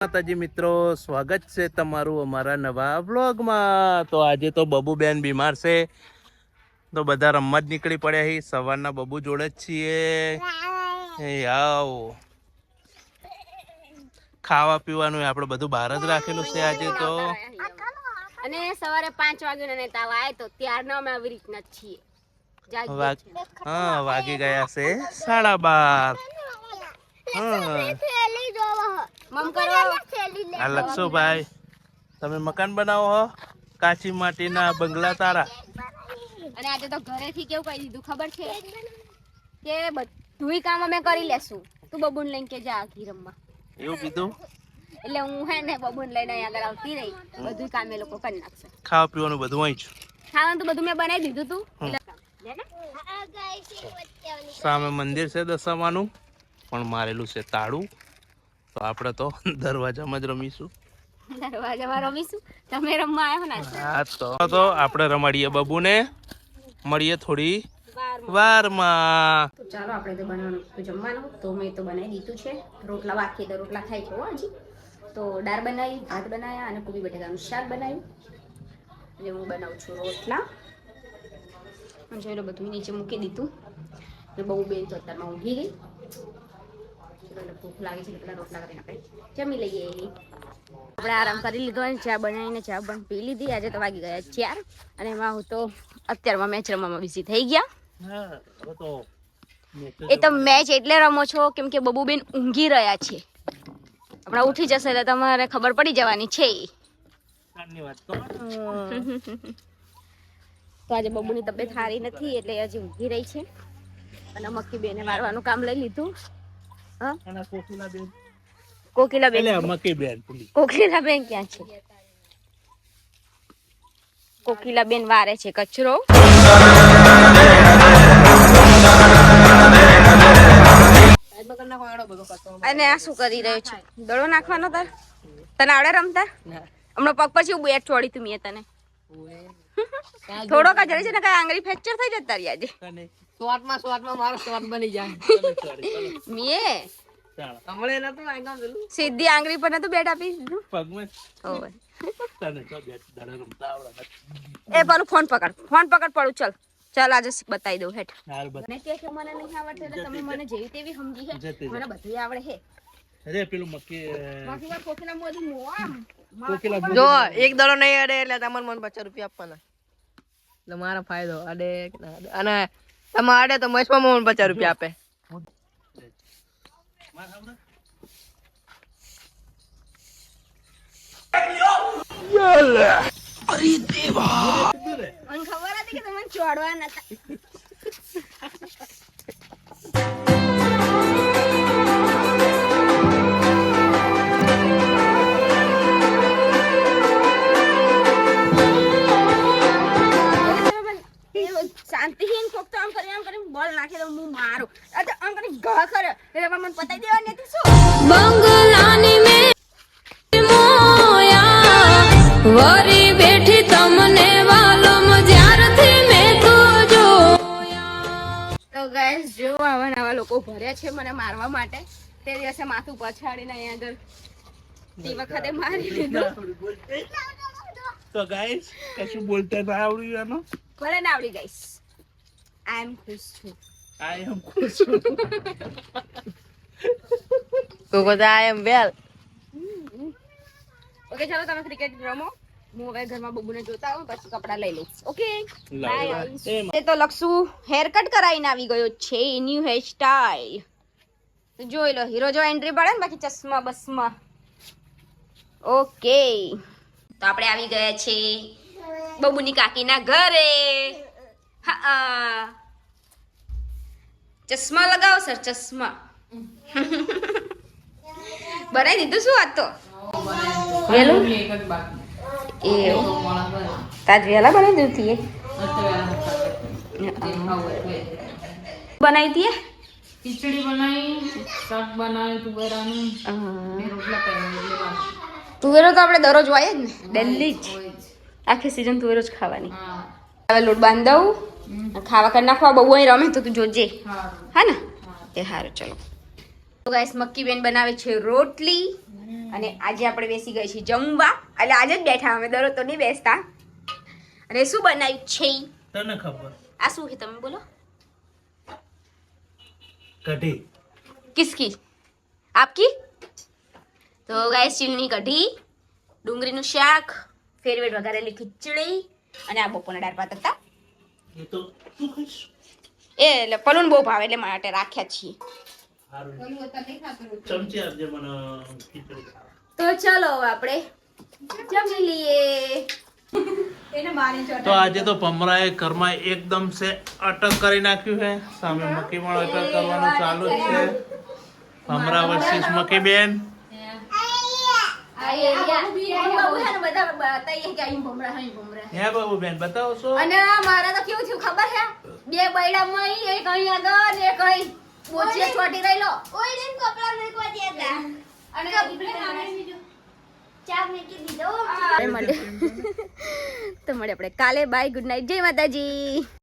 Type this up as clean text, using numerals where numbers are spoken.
માતાજી મિત્રો, સ્વાગત છે તમારું અમારા નવા વ્લોગમાં। તો આજે તો બબુબેન બીમાર છે તો બધા રમવા જ નીકળી પડ્યા છે। સવારના બબુ જોડે જ છીએ। આવો ખાવા પીવાનું આપણે બધું બહાર જ રાખેલું છે આજે તો। અને સવારે 5 વાગ્યાનો ને તાવ આય તો ત્યારના અમે આવી રીતના છીએ। હા, વાગી ગયા છે 12:30। આ લક્ષુભાઈ, તમે મકાન બનાવો હો? કાચી માટીના બંગલા તારા। અને આજે તો ઘરેથી કેવું કહી દીધું ખબર છે કે બધુંય કામ અમે કરી લેશું, તું બબુને લઈને કે જા ઘી રમવા। એવું કીધું? એટલે હું હે ને બબુને લઈને અહીંયા આગળ આવતી રહી, બધુંય કામ એ લોકો કરી નાખશે। ખાવા પીવાનું બધું અહીં જ? ખાવાનું તો બધું મેં બનાવી દીધું તું। સામે મંદિર છે દશામાનું, પણ મારેલું છે તાળું, તો આપણે તો દરવાજામાં જ રમીશું। દરવાજામાં રમીશું? તમે રમવા આવ્યો ને? હા, તો આપણે રમાડીએ બબુને, મળીએ થોડી વારમાં। તો ચાલો આપણે તો બનાવવાનું તો જમવાનું તો મેં તો બનાવી દીધું છે। રોટલા બાકી તો રોટલા ખાઈ છે હજી તો દાળ બનાવી, ભાત બનાવ્યા અને કોબી બટેકાનું શાક બનાવ્યું। એટલે હું બનાવું છું રોટલા। જોઈ લો બધું નીચે મૂકી દીધું ને બહુ બેન તો અત્યારમાં ઊંઘી ગઈ। ભૂખ લાગી છે એટલે રોટલા કરીને આપણે જમી લઈએ। આપણે આરામ કરી લીધો અને ચા બનાવીને ચા પણ પી લીધી। આજે તો વાગી ગયા 4 અને એમાં હું તો અત્યારમાં મેચ રમવામાં બિઝી થઈ ગયા। એ તો મેચ એટલે રમો છો કેમ કે બબુબેન ઊંઘી રહ્યા છે, હમણાં ઉઠી જશે એટલે તમારે ખબર પડી જવાની છે। તો આજે બબુની તબિયત સારી નથી એટલે હજી ઊંઘી રહી છે અને મક્કી બેને મારવાનું કામ લઈ લીધું। કોકિલાબેન કોકિલાબેન ક્યાં છે? કોકિલાબેન વારે છે કચરો। અને આ શું કરી રહ્યો છે? દડો નાખવાનો તાર? તને આવડે રમતા? હમણાં પગ પછી હું બેટ છોડી તું મેં તને થોડો કચરે છે ને કઈ આંગળી ફ્રેક્ચર થઈ જતા તારી આજે। શોર્ટમાં મારો શોર્ટ બની જાય મેં સીધી આંગળી પર નતું બેટ આપી દીધું પગમાં। એ પેલું ફોન પકડ પડું। ચલ ચાલ આજે બતાવી દઉં હેઠ। મને કે મને નહીં આવડતું એટલે તમે મને જેવી તેવી સમજી છે, મને બધું આવડે છે। અરે પેલું મક્કી જો એક દડો નહીં અડે એટલે તમારે મને 50 રૂપિયા આપવાના, એટલે મારો ફાયદો અડે અને તમે અડે તો મચમાં મને 50 રૂપિયા આપે। અરે દેવા, મને ખબર હતી કે તમે ચોડવા નતા। શાંતિહીન કોક તો આમ કરી બોલ નાખે તો હું મારું આમ કરી ઘા કરે એટલે મને પતાઈ દેવાની હતી શું? બંગલાની મે મોયા વરી બેઠી તમને વાલમ જ્યારથી મે તો જોયા। તો ગાઈસ જો આવા લોકો ભર્યા છે મને મારવા માટે। તે દિવસે માથું પછાડીને અહીંયા આગળ તે વખતે મારી લીધું। તો ગાઈસ કશું બોલતા ના આવડ્યું એનો? ભલે ના આવડી ગાઈસ, આઈ એમ ખુશ છું। તો બધા આઈ એમ વેલ। ઓકે ચાલો તમે ક્રિકેટ રમો, હું હવે ઘરમાં બબુને જોતા આવું પછી કપડા લઈ લઈશ। Okay bye. એ તો લક્ષુ હેર કટ કરાવીને આવી ગયો છે, ન્યુ હેર સ્ટાઈલ તો જોઈ લો। હીરો જો એન્ટ્રી પડે ને બાકી ચશ્મા બસમાં। ઓકે તો આપણે આવી ગયા છે બબુની કાકીના ઘરે। હા ચશ્મા લગાવો સર, ચશ્મા બનાવી દીધું શું આજ તો વેલું? એ તાજ વેલા બનાવી દીધું બનાવી હતી ખીચડી બનાવી, શાક બનાવ્યું તુવેરાનું, રોટલા કર્યા। તુવેરો તો આપણે દરરોજ હોય જ ને, ડેલી જ આખી સીઝન તુવેરો જ ખાવાની। હવે લોટ બાંધ દઉં, ખાવા કરી નાખવા। બહુ અહીં રમે તો તું જોજે, હા ને? એ સારું ચલો। તો ગાઈસ મક્કી બેન બનાવે છે રોટલી અને આજે આપણે બેસી ગઈ છીએ જમવા. એટલે આજે જ બેઠા, અમે દરરોજ તો નહીં બેસતા. અને શું બનાવ્યું છે? તને ખબર? આ શું છે તમે બોલો? કઢી. કિસકી? આપકી? તો ગાઈસ ચીલની કઢી, ડુંગળીનું શાક, ફેરવેટ વઘારેલી ખીચડી અને આ બપોરના દાળ ભાત હતા. એ તો તું ખાઈશ. એટલે પલુન બહુ ભાવે એટલે માટે રાખ્યા છીએ. સારું. ચમચી આપજે મને ખીચડી ખાવા. તો ચલો હવે આપણે જમી લઈએ. તો આજે તો ભમરાએ ઘરમાં એકદમ સે અટક કરી નાખ્યું છે. સામે મકીમાં અટક કરવાનું ચાલુ જ છે. ભમરા વર્સિસ મકી બેન. હે બાબુ બેન બતાવો છો? અને મારા તો કેવું થયું ખબર છે? બે બૈડામાં એક અહીં આગળ ને એક અહીં બોચીએ ચોટી રહેલો. તો મળે આપણે કાલે. બાય, ગુડ નાઇટ, જય માતાજી.